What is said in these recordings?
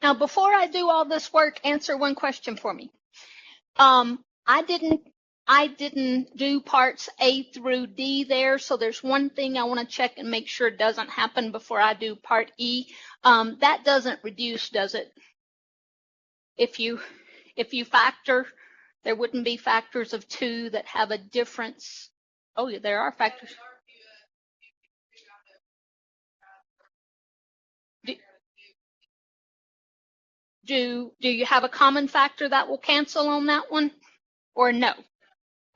Now, before I do all this work, answer one question for me. I didn't do parts A through D there, so there's one thing I want to check and make sure doesn't happen before I do part E. That doesn't reduce, does it? If you factor, there wouldn't be factors of 2 that have a difference. Oh, yeah, there are factors. Do you have a common factor that will cancel on that one, or no?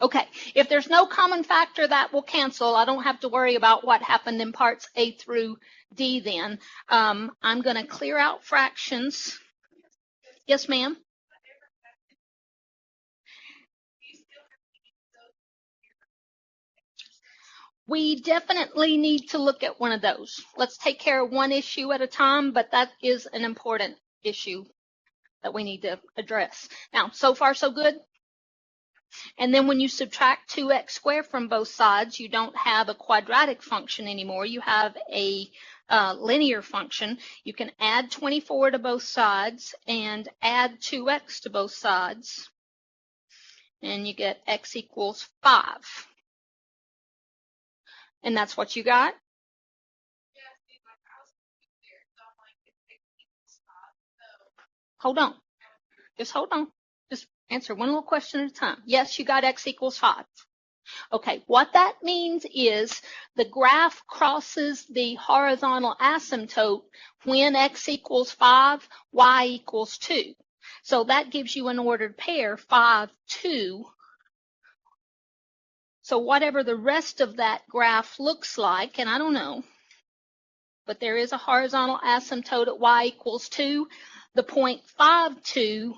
Okay, if there's no common factor that will cancel, I don't have to worry about what happened in parts A through D then. I'm going to clear out fractions. Yes, ma'am? We definitely need to look at one of those. Let's take care of one issue at a time, but that is an important issue that we need to address. Now, so far so good? And then when you subtract 2x squared from both sides, you don't have a quadratic function anymore. You have a linear function. You can add 24 to both sides and add 2x to both sides. And you get x equals 5. And that's what you got? Hold on. Just hold on. Just answer one little question at a time. Yes, you got x equals 5. Okay, what that means is the graph crosses the horizontal asymptote when x equals 5, y equals 2. So that gives you an ordered pair, 5, 2. So whatever the rest of that graph looks like, and I don't know, but there is a horizontal asymptote at y equals 2. The point 5, 2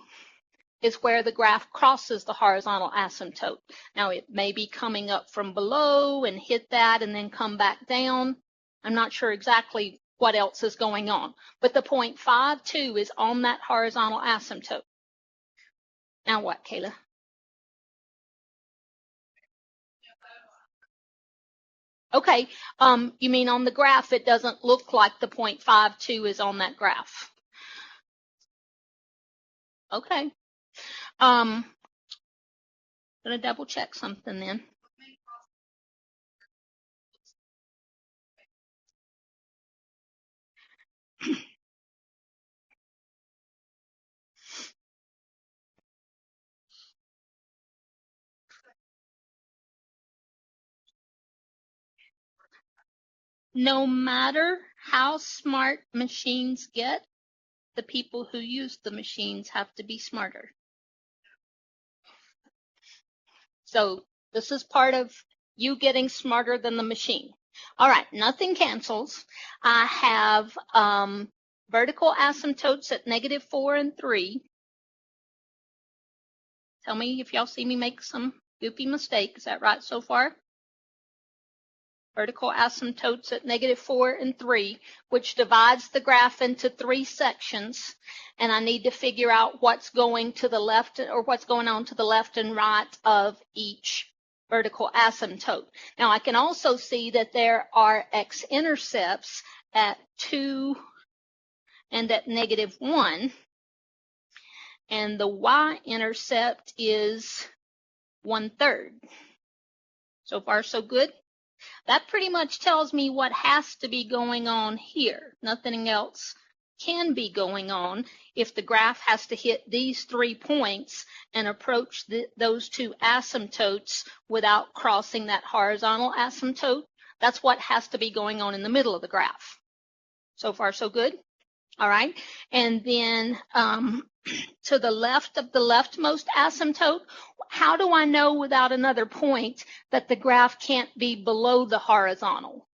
is where the graph crosses the horizontal asymptote. Now, it may be coming up from below and hit that and then come back down. I'm not sure exactly what else is going on, but the point 5, 2 is on that horizontal asymptote. Now what, Kayla? Okay, you mean on the graph it doesn't look like the point 5, 2 is on that graph. Okay. I'm going to double check something then. No matter how smart machines get, the people who use the machines have to be smarter. So this is part of you getting smarter than the machine. All right, nothing cancels. I have vertical asymptotes at -4 and 3. Tell me if y'all see me make some goofy mistake. Is that right so far? Vertical asymptotes at -4 and 3, which divides the graph into 3 sections. And I need to figure out what's going to the left or what's going on to the left and right of each vertical asymptote. Now I can also see that there are x-intercepts at 2 and at -1. And the y-intercept is 1/3. So far, so good? That pretty much tells me what has to be going on here. Nothing else can be going on if the graph has to hit these 3 points and approach those 2 asymptotes without crossing that horizontal asymptote. That's what has to be going on in the middle of the graph. So far, so good? All right. And then to the left of the leftmost asymptote, how do I know without another point that the graph can't be below the horizontal?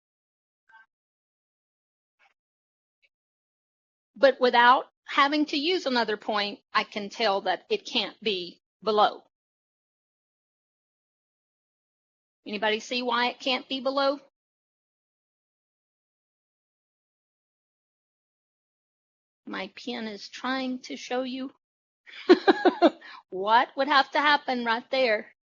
But without having to use another point, I can tell that it can't be below. Anybody see why it can't be below? My pen is trying to show you what would have to happen right there.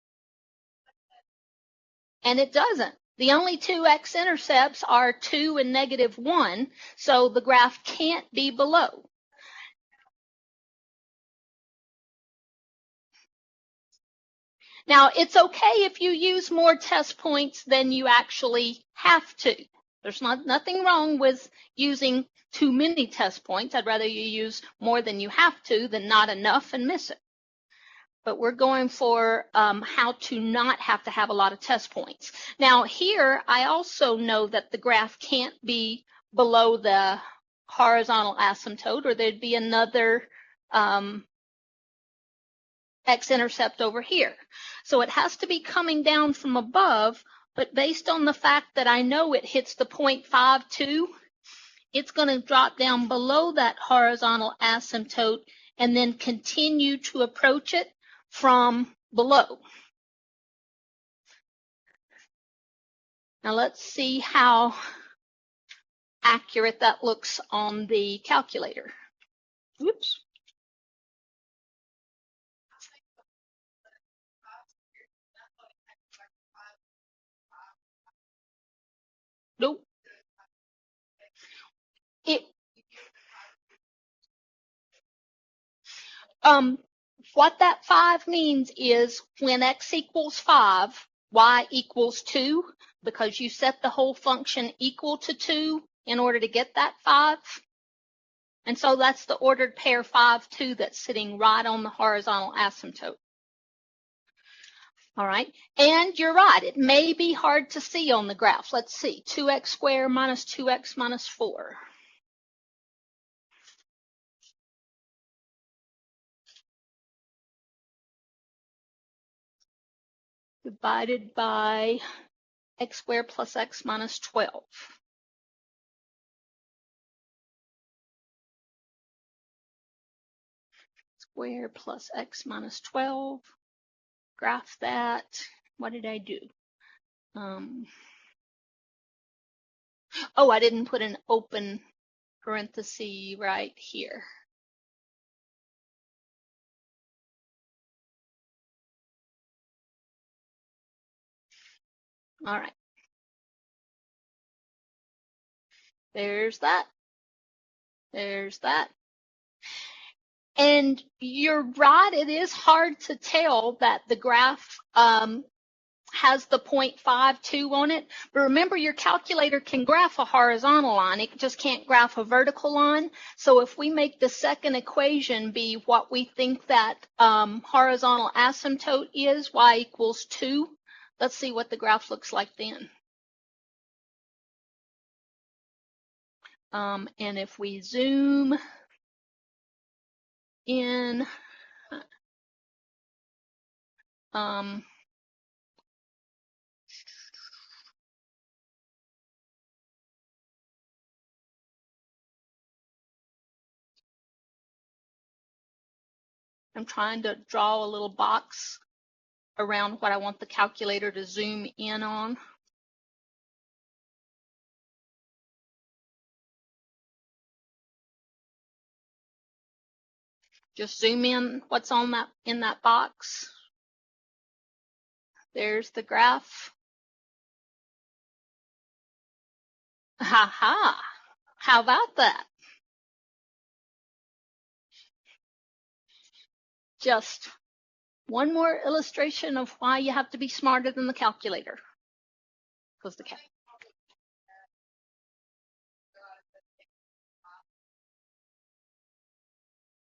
And it doesn't. The only 2 x-intercepts are 2 and -1, so the graph can't be below. Now, it's okay if you use more test points than you actually have to. There's nothing wrong with using too many test points. I'd rather you use more than you have to than not enough and miss it. But we're going for how to not have to have a lot of test points. Now here, I also know that the graph can't be below the horizontal asymptote, or there'd be another x-intercept over here. So it has to be coming down from above, but based on the fact that I know it hits the 0.52, it's going to drop down below that horizontal asymptote and then continue to approach it from below. Now let's see how accurate that looks on the calculator. Oops. Nope. What that 5 means is when x equals 5, y equals 2, because you set the whole function equal to 2 in order to get that 5. And so that's the ordered pair 5, 2 that's sitting right on the horizontal asymptote. All right, and you're right, it may be hard to see on the graph. Let's see, 2x squared minus 2x minus 4. Divided by x squared plus x minus 12. Squared plus x minus 12. Graph that. What did I do? Oh, I didn't put an open parenthesis right here. All right. There's that. There's that. And you're right, it is hard to tell that the graph has the 0.52 on it. But remember, your calculator can graph a horizontal line. It just can't graph a vertical line. So if we make the second equation be what we think that horizontal asymptote is, y equals 2, let's see what the graph looks like then. And if we zoom in, I'm trying to draw a little box around what I want the calculator to zoom in on. Just zoom in what's on that in that box. There's the graph. Ha ha. How about that? Just one more illustration of why you have to be smarter than the calculator. Because the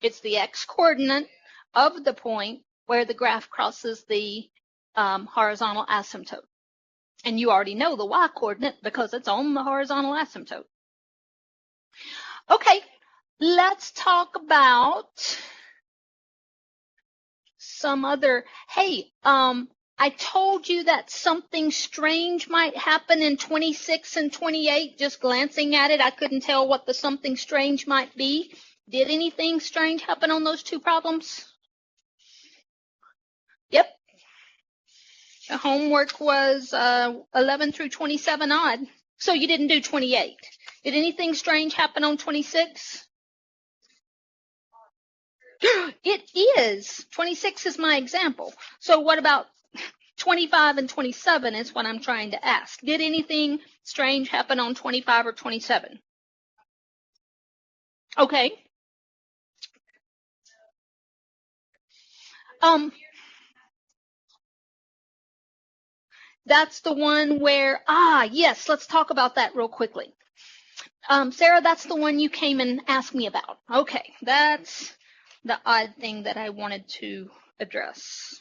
it's the x-coordinate of the point where the graph crosses the horizontal asymptote. And you already know the y-coordinate because it's on the horizontal asymptote. Okay, let's talk about some other, hey, I told you that something strange might happen in 26 and 28. Just glancing at it, I couldn't tell what the something strange might be. Did anything strange happen on those two problems? Yep. The homework was 11 through 27 odd. So you didn't do 28. Did anything strange happen on 26? It is. 26 is my example. So what about 25 and 27 is what I'm trying to ask. Did anything strange happen on 25 or 27? Okay. That's the one where, yes, let's talk about that real quickly. Sarah, that's the one you came and asked me about. Okay, that's the odd thing that I wanted to address.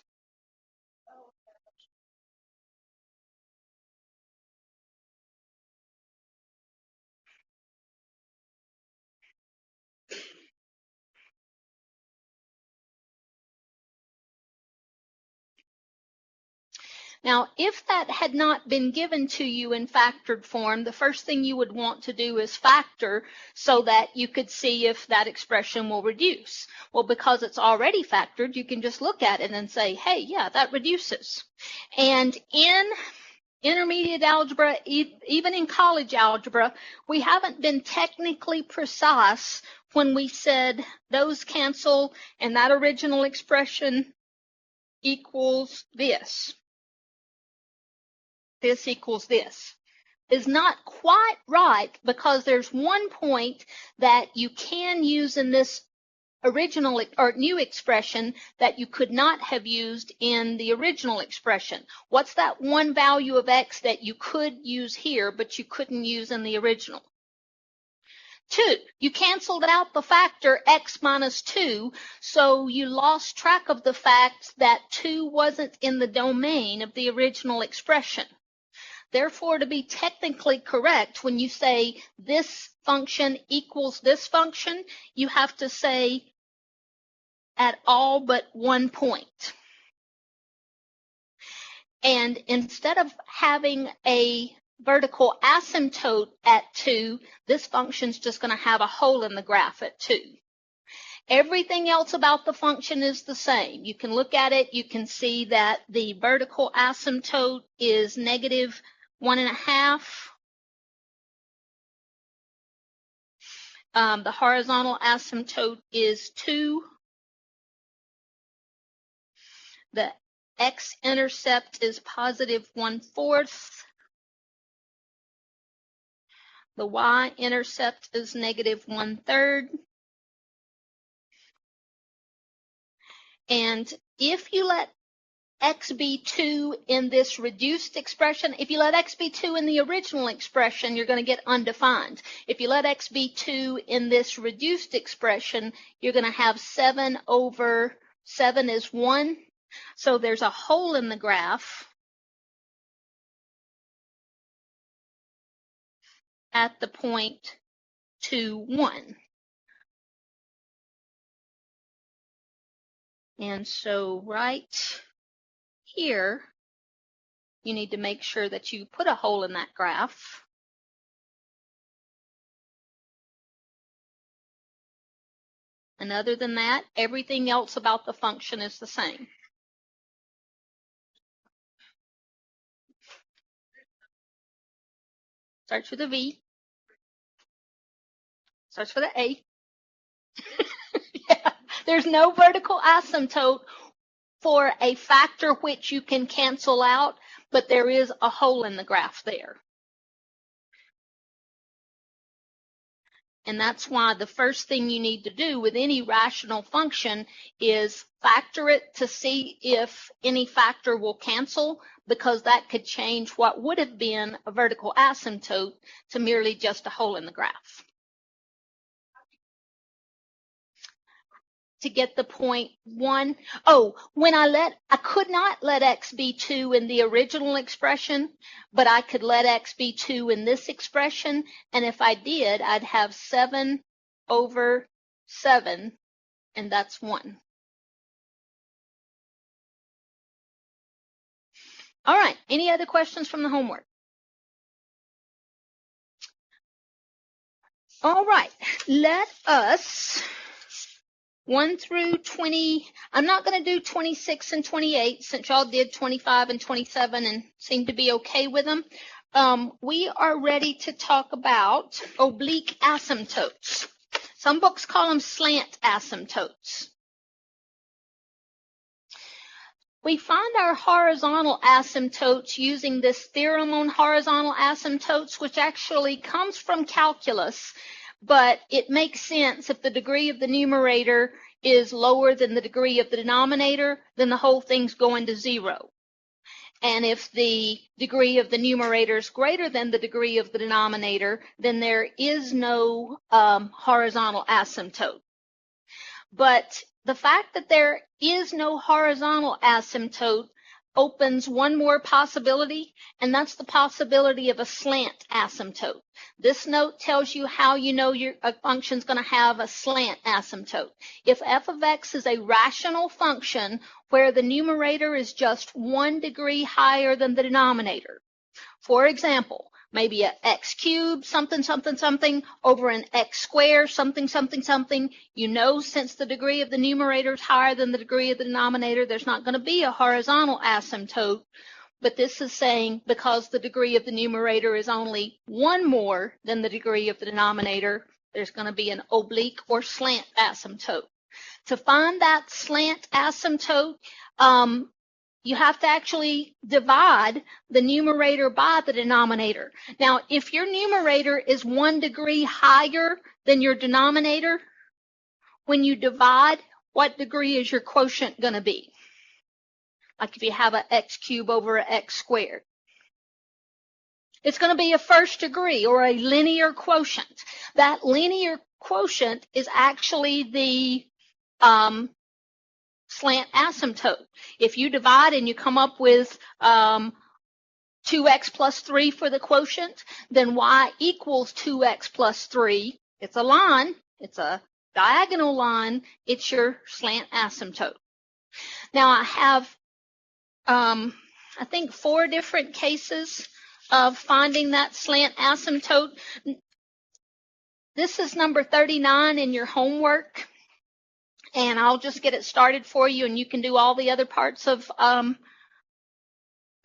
Now, if that had not been given to you in factored form, the first thing you would want to do is factor so that you could see if that expression will reduce. Well, because it's already factored, you can just look at it and say, hey, yeah, that reduces. And in intermediate algebra, even in college algebra, we haven't been technically precise when we said those cancel and that original expression equals this. This equals this is not quite right, because there's one point that you can use in this original or new expression that you could not have used in the original expression. What's that one value of x that you could use here but you couldn't use in the original? 2. You canceled out the factor x minus 2, so you lost track of the fact that 2 wasn't in the domain of the original expression. Therefore, to be technically correct, when you say this function equals this function, you have to say at all but one point. And instead of having a vertical asymptote at 2, this function's just going to have a hole in the graph at 2. Everything else about the function is the same. You can look at it, you can see that the vertical asymptote is negative 1.5. The horizontal asymptote is 2. The x-intercept is positive 1/4. The y-intercept is negative 1/3. And if you let x be 2 in this reduced expression, if you let x be 2 in the original expression, you're going to get undefined. If you let x be 2 in this reduced expression, you're going to have 7 over 7 is 1. So there's a hole in the graph at the point 2, 1. And so right here, you need to make sure that you put a hole in that graph. And other than that, everything else about the function is the same. Starts with a V. Starts with an A. Yeah. There's no vertical asymptote for a factor which you can cancel out, but there is a hole in the graph there. And that's why the first thing you need to do with any rational function is factor it to see if any factor will cancel, because that could change what would have been a vertical asymptote to merely just a hole in the graph. To get the point 1. Oh, when I could not let x be 2 in the original expression, but I could let x be 2 in this expression, and if I did, I'd have 7 over 7, and that's 1. All right, any other questions from the homework? All right, let us 1 through 20. I'm not going to do 26 and 28 since y'all did 25 and 27 and seem to be okay with them. We are ready to talk about oblique asymptotes. Some books call them slant asymptotes. We find our horizontal asymptotes using this theorem on horizontal asymptotes, which actually comes from calculus, but it makes sense if the degree of the numerator is lower than the degree of the denominator, then the whole thing's going to 0. And if the degree of the numerator is greater than the degree of the denominator, then there is no horizontal asymptote. But the fact that there is no horizontal asymptote opens one more possibility, and that's the possibility of a slant asymptote. This note tells you how you know your function is going to have a slant asymptote. If f of x is a rational function where the numerator is just 1 degree higher than the denominator, for example, maybe a x cubed something something something over an x squared something something something, you know, since the degree of the numerator is higher than the degree of the denominator, there's not going to be a horizontal asymptote. But this is saying because the degree of the numerator is only 1 more than the degree of the denominator, there's going to be an oblique or slant asymptote. To find that slant asymptote, you have to actually divide the numerator by the denominator. Now, if your numerator is 1 degree higher than your denominator, when you divide, what degree is your quotient going to be? Like if you have an x cubed over an x squared. It's going to be a first degree or a linear quotient. That linear quotient is actually the slant asymptote. If you divide and you come up with 2x plus 3 for the quotient, then y equals 2x plus 3. It's a line. It's a diagonal line. It's your slant asymptote. Now I have, I think 4 different cases of finding that slant asymptote. This is number 39 in your homework. And I'll just get it started for you, and you can do all the other parts of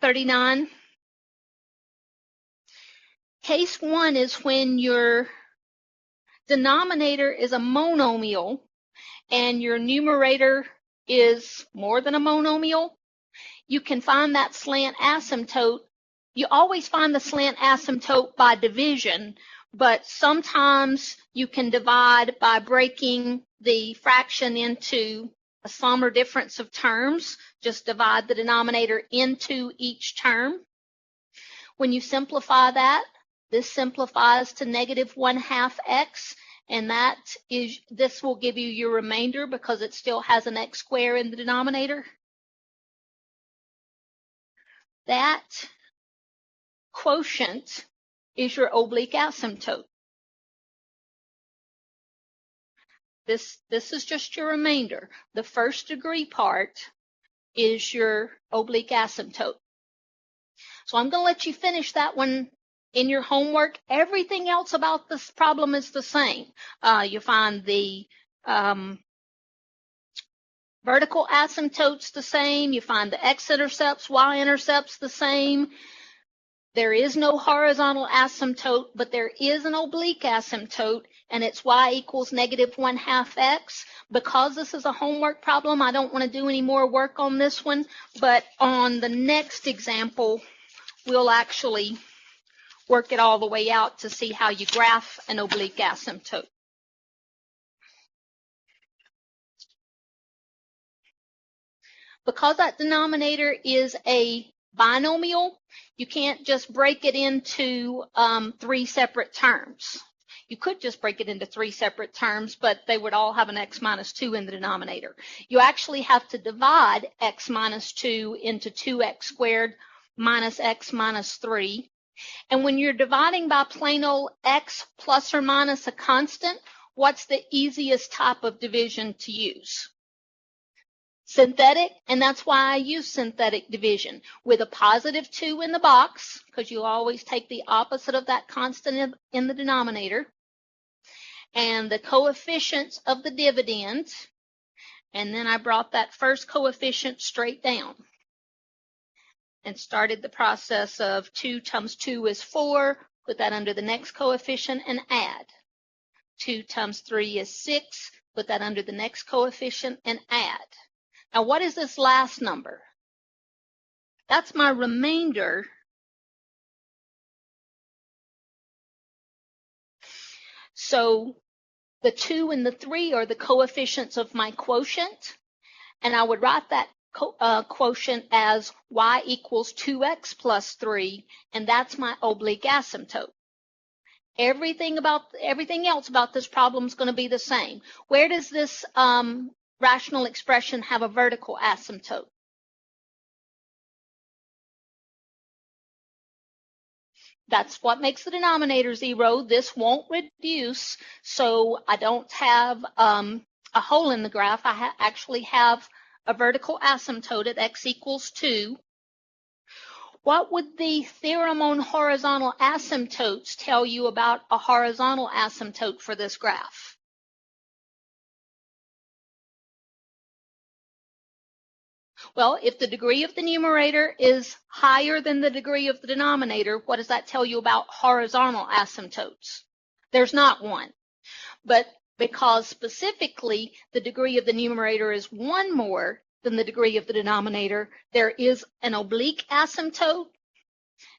39. Case 1 is when your denominator is a monomial and your numerator is more than a monomial. You can find that slant asymptote. You always find the slant asymptote by division, but sometimes you can divide by breaking the fraction into a sum or difference of terms. Just divide the denominator into each term. When you simplify that, this simplifies to -1/2 x, and this will give you your remainder because it still has an x squared in the denominator. That quotient is your oblique asymptote. This is just your remainder. The first degree part is your oblique asymptote. So I'm going to let you finish that one in your homework. Everything else about this problem is the same. You find the vertical asymptotes the same. You find the x-intercepts, y-intercepts the same. There is no horizontal asymptote, but there is an oblique asymptote, and it's y equals -1/2 x. Because this is a homework problem, I don't want to do any more work on this one, but on the next example, we'll actually work it all the way out to see how you graph an oblique asymptote. Because that denominator is a binomial, you can't just break it into 3 separate terms. You could just break it into 3 separate terms, but they would all have an x minus 2 in the denominator. You actually have to divide x minus 2 into 2x squared minus x minus 3. And when you're dividing by plain old x plus or minus a constant, what's the easiest type of division to use? Synthetic, and that's why I use synthetic division with a positive 2 in the box, because you always take the opposite of that constant in the denominator, and the coefficients of the dividend, and then I brought that first coefficient straight down and started the process of 2 times 2 is 4, put that under the next coefficient and add. 2 times 3 is 6, put that under the next coefficient and add. Now, what is this last number? That's my remainder. So the 2 and the 3 are the coefficients of my quotient, and I would write that quotient as y equals 2x plus 3, and that's my oblique asymptote. Everything else about this problem is going to be the same. Where does this rational expression have a vertical asymptote? That's what makes the denominator 0. This won't reduce, so I don't have a hole in the graph. I actually have a vertical asymptote at x equals 2. What would the theorem on horizontal asymptotes tell you about a horizontal asymptote for this graph? Well, if the degree of the numerator is higher than the degree of the denominator, what does that tell you about horizontal asymptotes? There's not one. But because specifically the degree of the numerator is 1 more than the degree of the denominator, there is an oblique asymptote,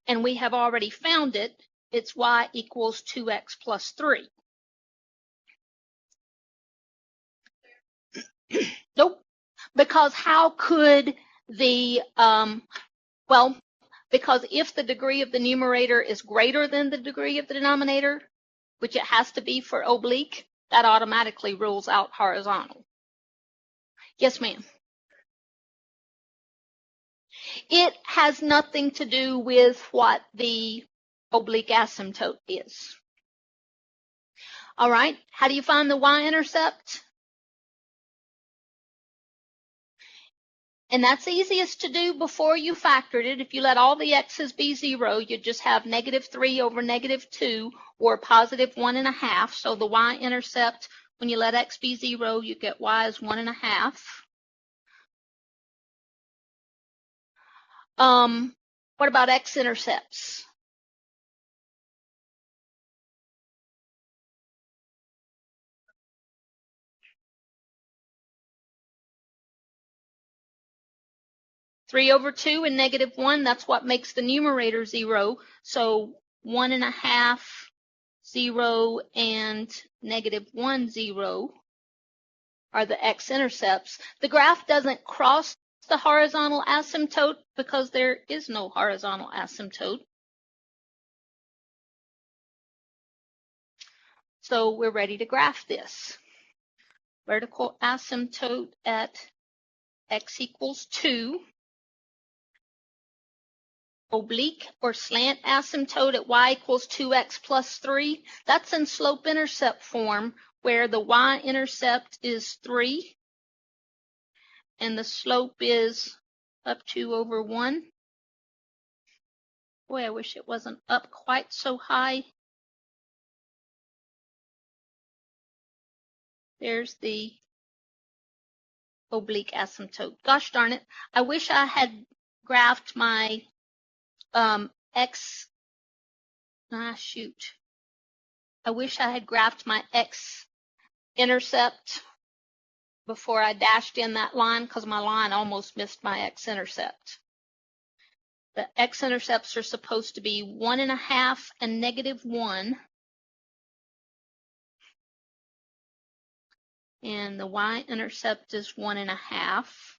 and we have already found it. It's y equals 2x plus 3. Nope. Because how could the, because if the degree of the numerator is greater than the degree of the denominator, which it has to be for oblique, that automatically rules out horizontal. Yes, ma'am. It has nothing to do with what the oblique asymptote is. All right, how do you find the y-intercept? And that's easiest to do before you factored it. If you let all the x's be 0, you just have -3 over -2 or positive 1.5. So the y-intercept, when you let x be 0, you get y is 1.5. What about x-intercepts? Three over 2 and -1, that's what makes the numerator 0. So 1.5, 0, and -1, 0 are the x-intercepts. The graph doesn't cross the horizontal asymptote because there is no horizontal asymptote. So we're ready to graph this. Vertical asymptote at x equals 2. Oblique or slant asymptote at y equals 2x plus 3. That's in slope-intercept form, where the y-intercept is 3 and the slope is up 2 over 1. Boy, I wish it wasn't up quite so high. There's the oblique asymptote. Gosh darn it, I wish I had graphed my I wish I had graphed my x-intercept before I dashed in that line, because my line almost missed my x-intercept. The x-intercepts are supposed to be 1.5 and -1. And the y-intercept is 1.5.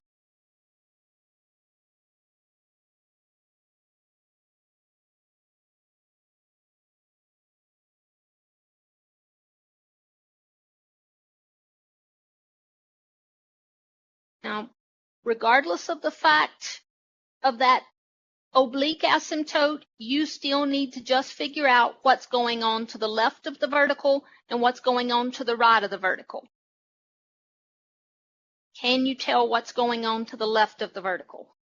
Now, regardless of the fact of that oblique asymptote, you still need to just figure out what's going on to the left of the vertical and what's going on to the right of the vertical. Can you tell what's going on to the left of the vertical?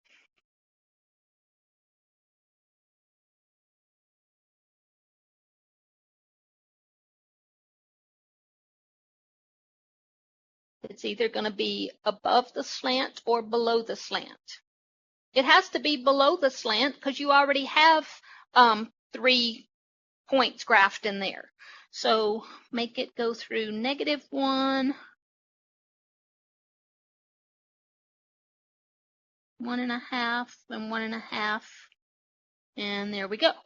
It's either going to be above the slant or below the slant. It has to be below the slant because you already have 3 points graphed in there. So make it go through -1, 1.5, and 1.5, and there we go.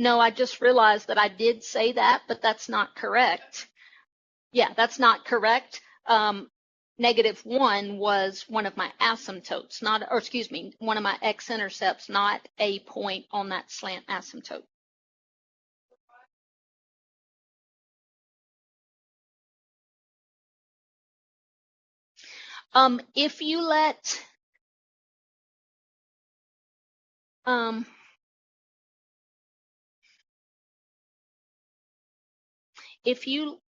No, I just realized that I did say that, but that's not correct. Yeah, that's not correct. -1 was one of my asymptotes, one of my x-intercepts, not a point on that slant asymptote. If you let if you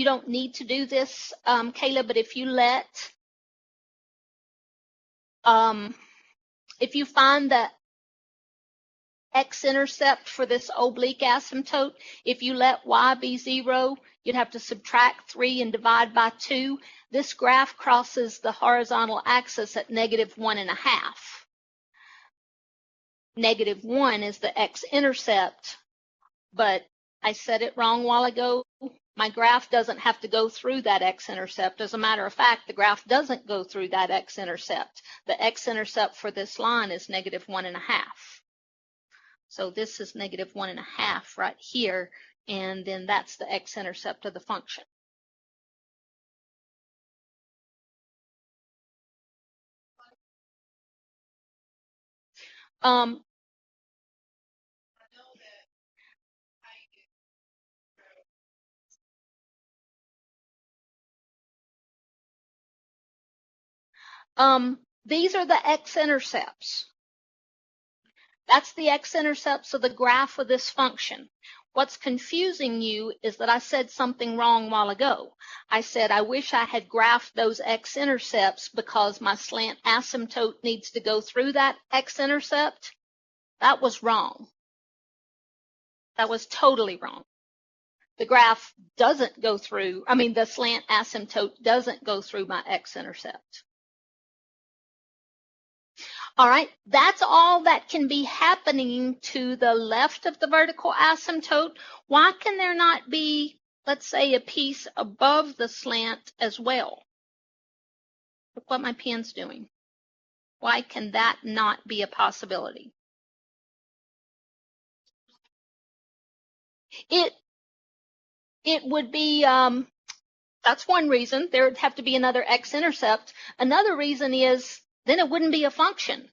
don't need to do this, Kayla, but if you let if you find the x-intercept for this oblique asymptote, if you let y be 0, you'd have to subtract 3 and divide by 2. This graph crosses the horizontal axis at -1.5. -1 is the x-intercept, but I said it wrong a while ago. My graph doesn't have to go through that x-intercept. As a matter of fact, the graph doesn't go through that x-intercept. The x-intercept for this line is -1.5. So this is -1.5 right here, and then that's the x-intercept of the function. These are the x-intercepts. That's the x-intercepts of the graph of this function. What's confusing you is that I said something wrong a while ago. I said I wish I had graphed those x-intercepts because my slant asymptote needs to go through that x-intercept. That was wrong. That was totally wrong. The graph doesn't go through, the slant asymptote doesn't go through my x-intercept. All right, that's all that can be happening to the left of the vertical asymptote. Why can there not be, let's say, a piece above the slant as well? Look what my pen's doing. Why can that not be a possibility? It would be, that's one reason. There would have to be another x-intercept. Another reason is then it wouldn't be a function.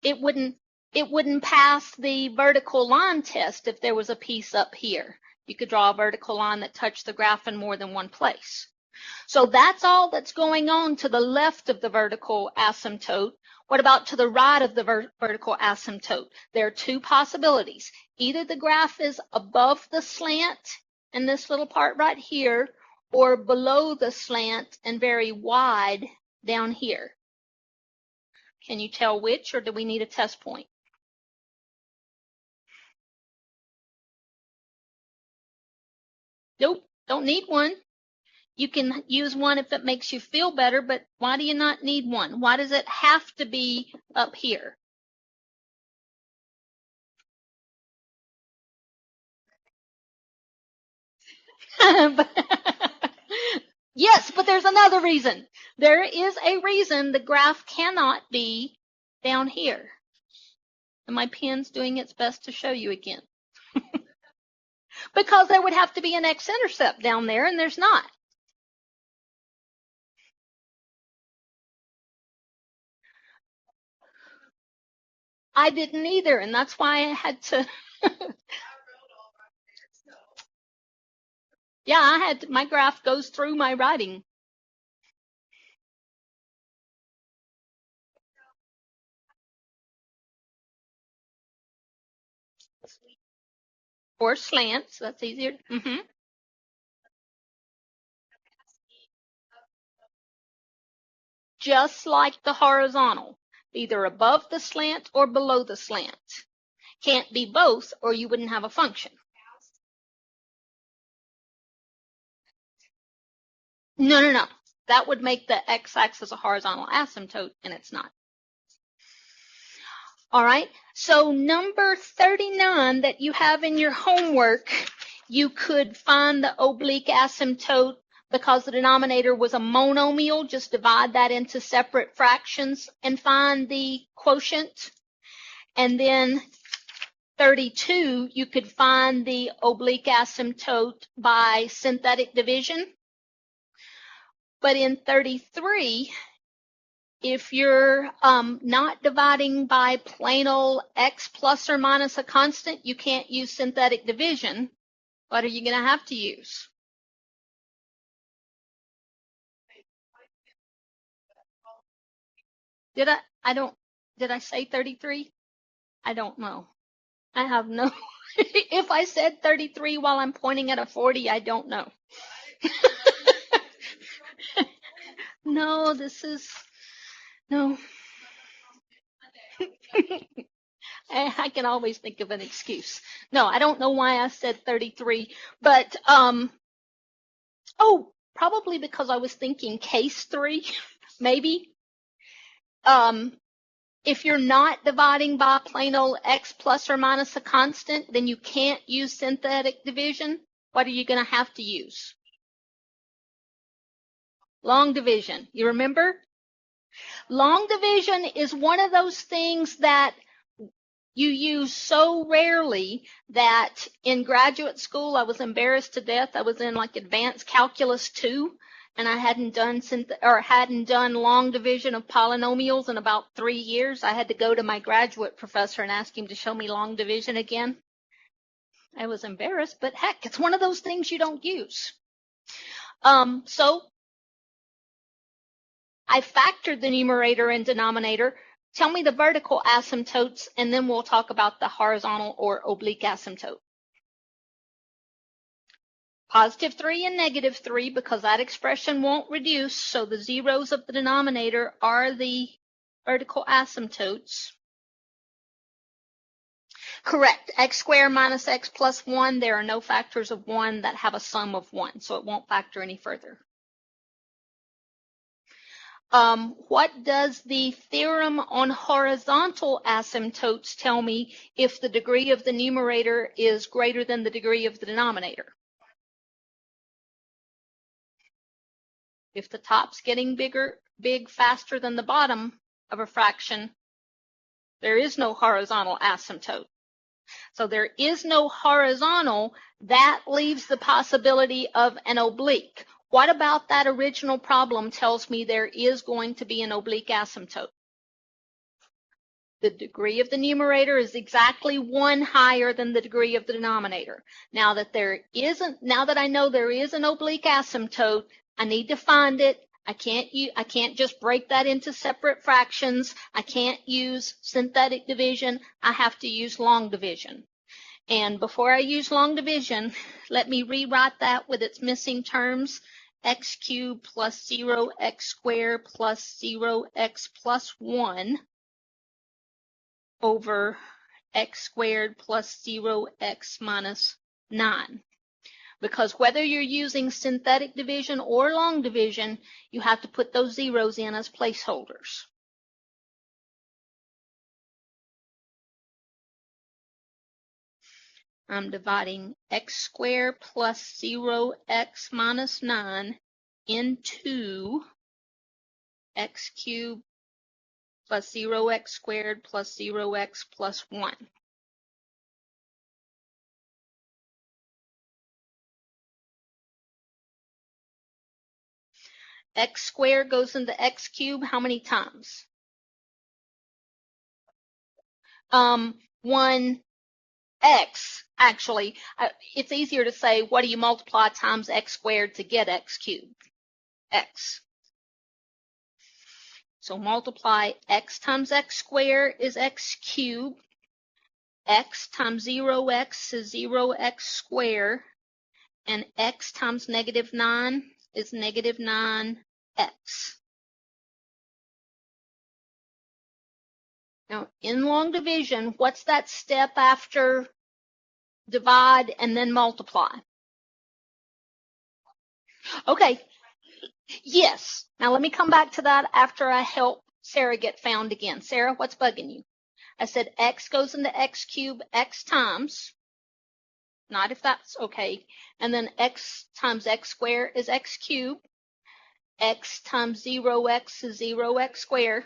It wouldn't pass the vertical line test if there was a piece up here. You could draw a vertical line that touched the graph in more than one place. So that's all that's going on to the left of the vertical asymptote. What about to the right of the vertical asymptote? There are two possibilities. Either the graph is above the slant in this little part right here, or below the slant and very wide down here. Can you tell which, or do we need a test point? Nope, don't need one. You can use one if it makes you feel better, but why do you not need one? Why does it have to be up here? Yes, but there's another reason. There is a reason the graph cannot be down here. And my pen's doing its best to show you again. Because there would have to be an x-intercept down there, and there's not. I didn't either, and that's why I had to. Yeah, my graph goes through my writing. Or slant, so that's easier. Just like the horizontal, either above the slant or below the slant. Can't be both, or you wouldn't have a function. No. That would make the x-axis a horizontal asymptote, and it's not. All right, so number 39 that you have in your homework, you could find the oblique asymptote because the denominator was a monomial. Just divide that into separate fractions and find the quotient. And then 32, you could find the oblique asymptote by synthetic division. But in 33, if you're not dividing by plain old x plus or minus a constant, you can't use synthetic division. What are you going to have to use? Did I say 33? I don't know. I have no, if I said 33 while I'm pointing at a 40, I don't know. No, no. I can always think of an excuse. No, I don't know why I said 33, but, oh, probably because I was thinking case 3, maybe. If you're not dividing by plain old x plus or minus a constant, then you can't use synthetic division. What are you going to have to use? Long division. You remember? Long division is one of those things that you use so rarely that in graduate school I was embarrassed to death. I was in like advanced calculus 2, and I hadn't done long division of polynomials in about 3 years. I had to go to my graduate professor and ask him to show me long division again. I was embarrassed, but heck, it's one of those things you don't use. So I factored the numerator and denominator. Tell me the vertical asymptotes, and then we'll talk about the horizontal or oblique asymptote. Positive 3 and negative 3, because that expression won't reduce, so the zeros of the denominator are the vertical asymptotes. Correct. X squared minus x plus 1, there are no factors of 1 that have a sum of 1, so it won't factor any further. What does the theorem on horizontal asymptotes tell me if the degree of the numerator is greater than the degree of the denominator? If the top's getting big faster than the bottom of a fraction, there is no horizontal asymptote. So there is no horizontal. That leaves the possibility of an oblique. What about that original problem tells me there is going to be an oblique asymptote? The degree of the numerator is exactly 1 higher than the degree of the denominator. Now that I know there is an oblique asymptote, I need to find it. I can't just break that into separate fractions. I can't use synthetic division. I have to use long division. And before I use long division, let me rewrite that with its missing terms. X cubed plus 0x squared plus 0x plus 1 over x squared plus 0x minus 9. Because whether you're using synthetic division or long division, you have to put those zeros in as placeholders. I'm dividing x squared plus 0x minus 9 into x cubed plus 0x squared plus 0x plus 1. X squared goes into x cubed how many times? 1x, actually. It's easier to say, what do you multiply times x squared to get x cubed? X. So multiply x times x squared is x cubed. X times 0x is 0x squared. And x times negative 9 is negative 9x. Now, in long division, what's that step after divide and then multiply? Okay, yes. Now let me come back to that after I help Sarah get found again. Sarah, what's bugging you? I said x goes into x cubed x times, not if that's okay, and then x times x squared is x cubed, x times 0x is 0x squared.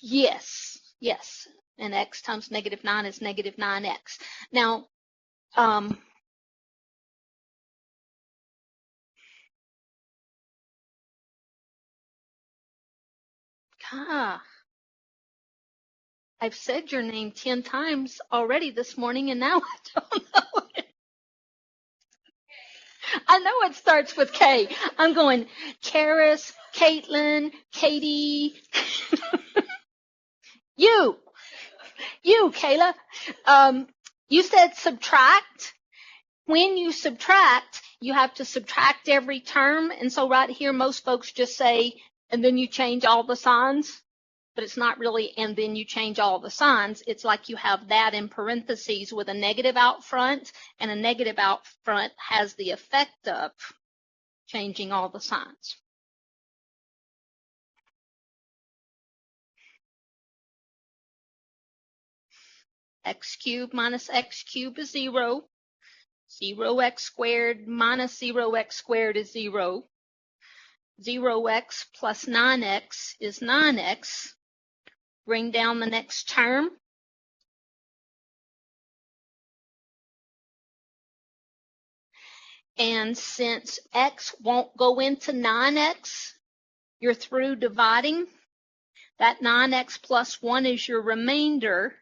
Yes, yes, and x times negative 9 is negative 9x. Now, Ah, I've said your name 10 times already this morning, and now I don't know it. I know it starts with K. I'm going Karis, Caitlin, Katie. You, Kayla. You said subtract. When you subtract, you have to subtract every term. And so right here, most folks just say, and then you change all the signs. But it's not really, and then you change all the signs. It's like you have that in parentheses with a negative out front, and a negative out front has the effect of changing all the signs. X cubed minus x cubed is 0. 0x squared minus 0x squared is 0. 0x plus 9x is 9x. Bring down the next term. And since x won't go into 9x, you're through dividing. That 9x plus 1 is your remainder.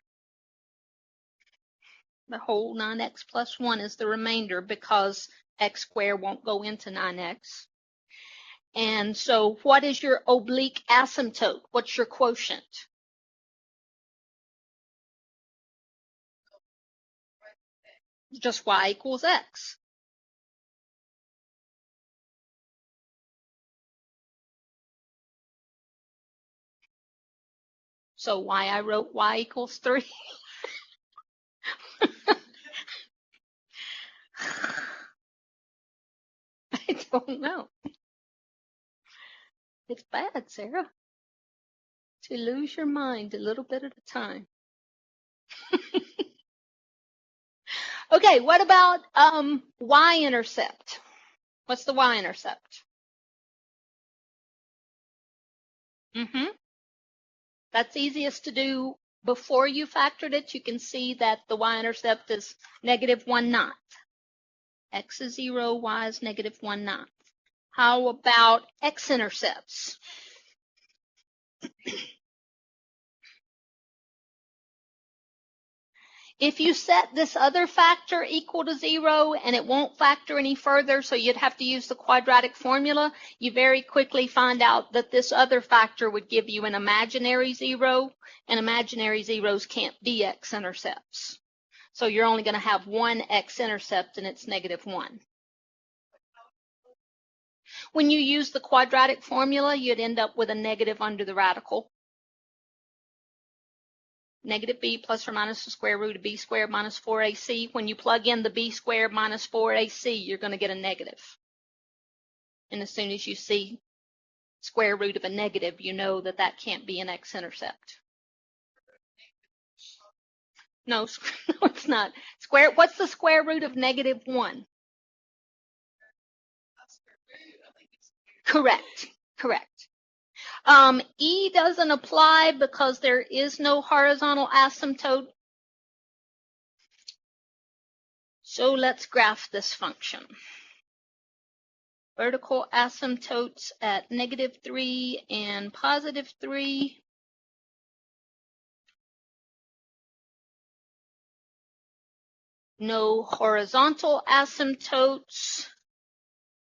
The whole 9x plus 1 is the remainder because x squared won't go into 9x. And so what is your oblique asymptote? What's your quotient? Just y equals x. So why I wrote y equals 3? I don't know. It's bad, Sarah, to lose your mind a little bit at a time. Okay, what about y-intercept? What's the y-intercept? That's easiest to do before you factored it. You can see that the y-intercept is negative 1/9. X is 0, y is negative 1/9. How about x-intercepts? If you set this other factor equal to 0 and it won't factor any further, so you'd have to use the quadratic formula, you very quickly find out that this other factor would give you an imaginary 0, and imaginary zeros can't be x-intercepts. So you're only going to have one x-intercept, and it's negative 1. When you use the quadratic formula, you'd end up with a negative under the radical. Negative b plus or minus the square root of b squared minus 4ac. When you plug in the b squared minus 4ac, you're going to get a negative. And as soon as you see square root of a negative, you know that that can't be an x-intercept. No, it's not. What's the square root of negative 1? Correct. E doesn't apply because there is no horizontal asymptote. So let's graph this function. Vertical asymptotes at negative 3 and positive 3. No horizontal asymptotes,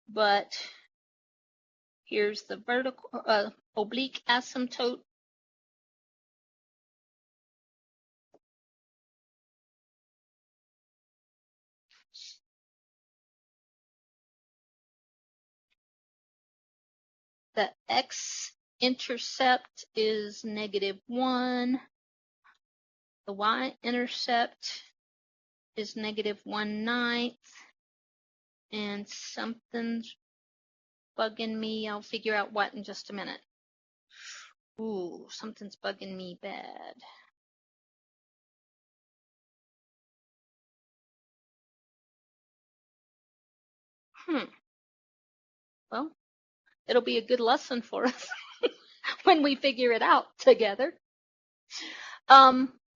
but here's the vertical oblique asymptote. The x-intercept is negative 1. The y-intercept is negative 1/9. And something's bugging me. I'll figure out what in just a minute. Ooh, something's bugging me bad. Well, it'll be a good lesson for us when we figure it out together.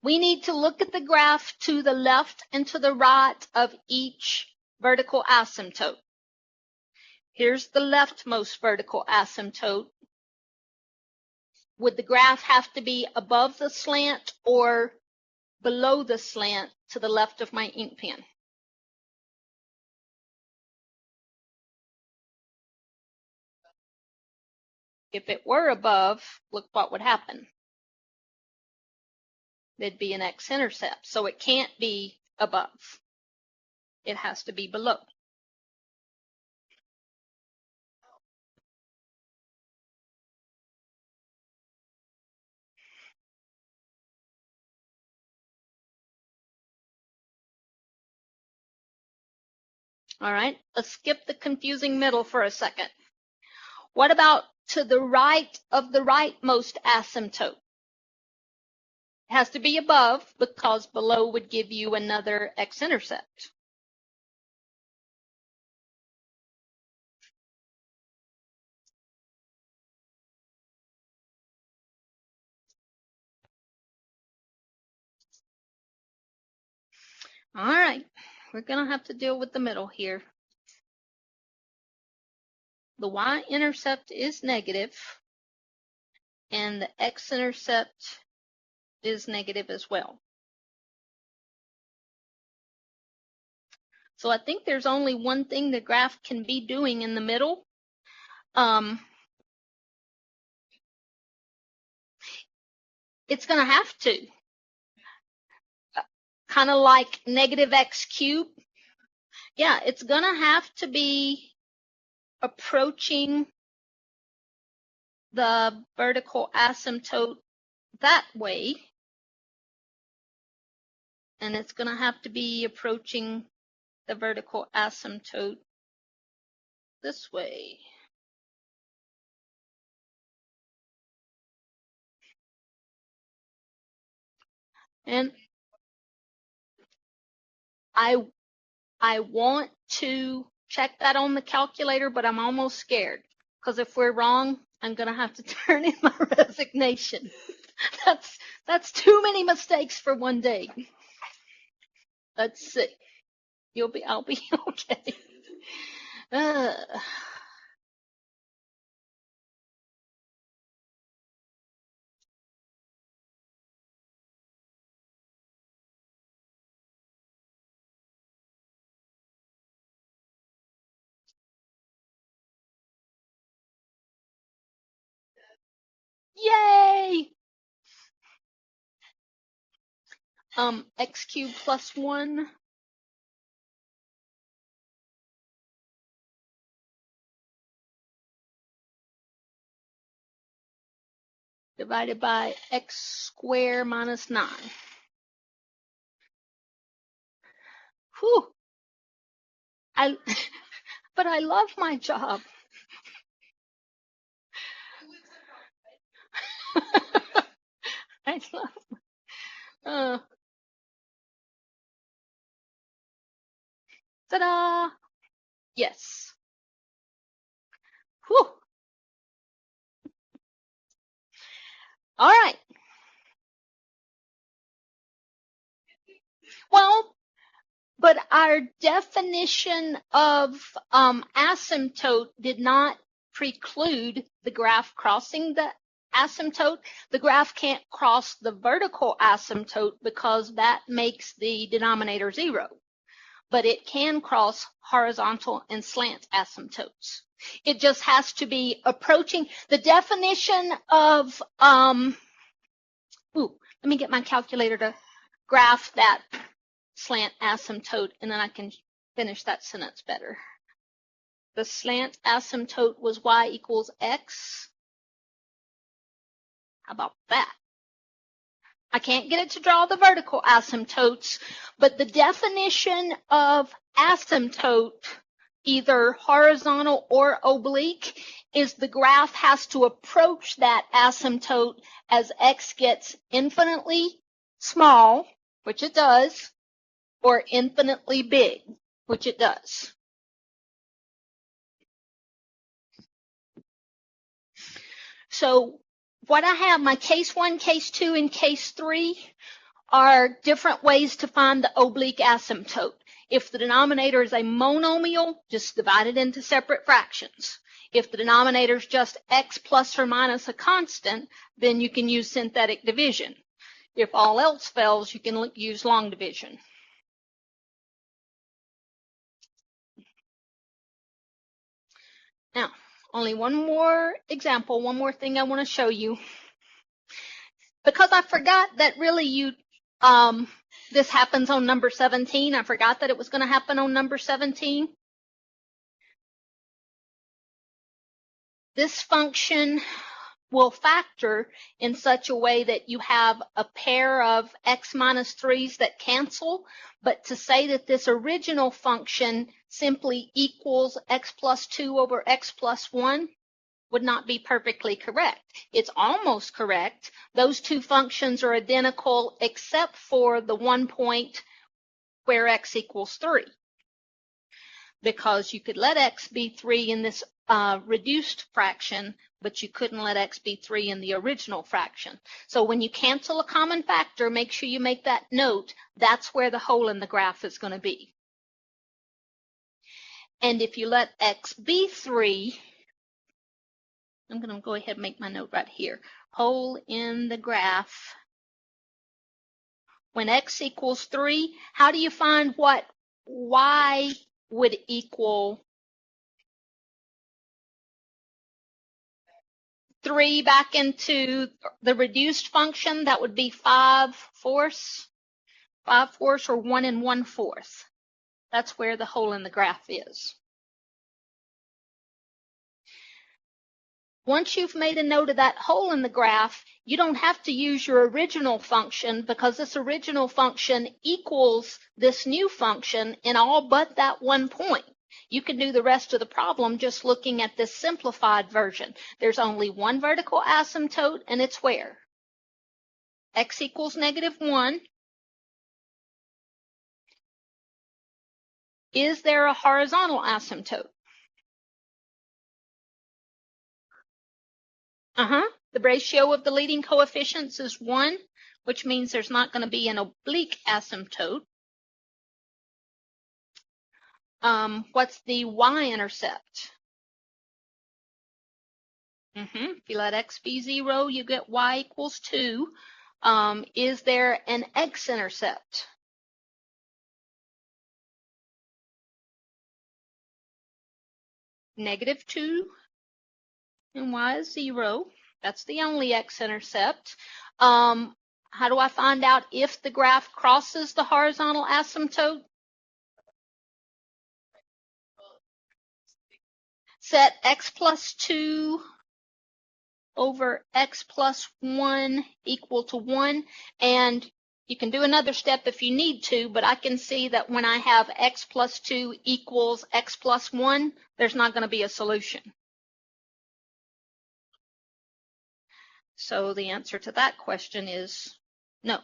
We need to look at the graph to the left and to the right of each vertical asymptote. Here's the leftmost vertical asymptote. would the graph have to be above the slant or below the slant to the left of my ink pen? If it were above, look what would happen. There'd be an x-intercept, so it can't be above. It has to be below. All right, let's skip the confusing middle for a second. What about to the right of the rightmost asymptote? It has to be above because below would give you another x-intercept. All right, we're going to have to deal with the middle here. The y-intercept is negative, and the x-intercept is negative as well. So I think there's only one thing the graph can be doing in the middle. It's going to have to. Kind of like negative x cubed. Yeah, it's going to have to be approaching the vertical asymptote that way. And it's going to have to be approaching the vertical asymptote this way. And I want to check that on the calculator, but I'm almost scared because if we're wrong, I'm going to have to turn in my resignation. That's too many mistakes for one day. Let's see. I'll be okay. Yay! X cubed plus 1. Divided by x squared minus 9. Whew. But I love my job. I love. Ta-da! Yes. Whew. All right. Well, but our definition of asymptote did not preclude the graph crossing the asymptote. The graph can't cross the vertical asymptote because that makes the denominator 0. But it can cross horizontal and slant asymptotes. It just has to be approaching the definition of, let me get my calculator to graph that slant asymptote, and then I can finish that sentence better. The slant asymptote was y equals x. How about that? I can't get it to draw the vertical asymptotes, but the definition of asymptote, either horizontal or oblique, is the graph has to approach that asymptote as x gets infinitely small, which it does, or infinitely big, which it does. So what I have, my case 1, case 2, and case 3 are different ways to find the oblique asymptote. If the denominator is a monomial, just divide it into separate fractions. If the denominator is just x plus or minus a constant, then you can use synthetic division. If all else fails, you can use long division. Now, only one more example, one more thing I want to show you. Because I forgot that really this happens on number 17. I forgot that it was going to happen on number 17. This function will factor in such a way that you have a pair of x minus 3's that cancel, but to say that this original function simply equals x plus 2 over x plus 1 would not be perfectly correct. It's almost correct. Those two functions are identical except for the one point where x equals 3. Because you could let x be 3 in this reduced fraction, but you couldn't let x be 3 in the original fraction. So when you cancel a common factor, make sure you make that note. That's where the hole in the graph is going to be. And if you let x be 3, I'm going to go ahead and make my note right here. Hole in the graph. When x equals 3, how do you find what y would equal 3 back into the reduced function? That would be 5/4. 5/4 or 1 1/4. That's where the hole in the graph is. Once you've made a note of that hole in the graph, you don't have to use your original function because this original function equals this new function in all but that one point. You can do the rest of the problem just looking at this simplified version. There's only one vertical asymptote, and it's where? X equals -1. Is there a horizontal asymptote? The ratio of the leading coefficients is 1, which means there's not going to be an oblique asymptote. What's the y-intercept? If you let x be 0, you get y equals 2. Is there an x-intercept? -2, and y is 0. That's the only x-intercept. How do I find out if the graph crosses the horizontal asymptote? Set x plus 2 over x plus 1 equal to 1. And you can do another step if you need to, but I can see that when I have x plus 2 equals x plus 1, there's not going to be a solution. So the answer to that question is no.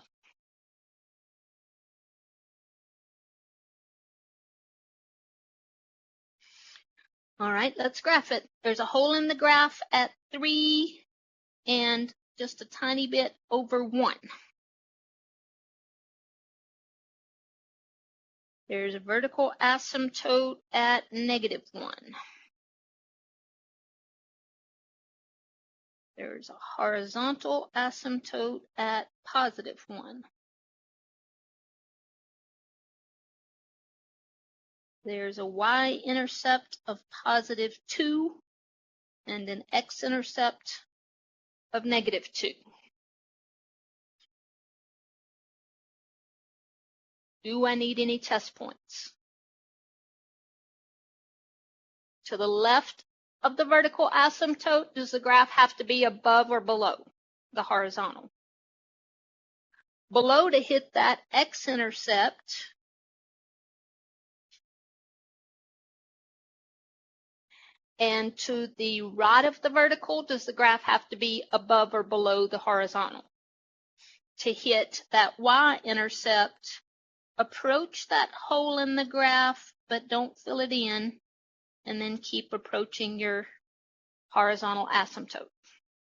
All right, let's graph it. There's a hole in the graph at 3 and just a tiny bit over 1. There's a vertical asymptote at -1. There's a horizontal asymptote at +1. There's a y-intercept of +2 and an x-intercept of -2. Do I need any test points? To the left of the vertical asymptote, does the graph have to be above or below the horizontal? Below to hit that x-intercept, and to the right of the vertical, does the graph have to be above or below the horizontal? To hit that y-intercept, approach that hole in the graph, but don't fill it in, and then keep approaching your horizontal asymptote.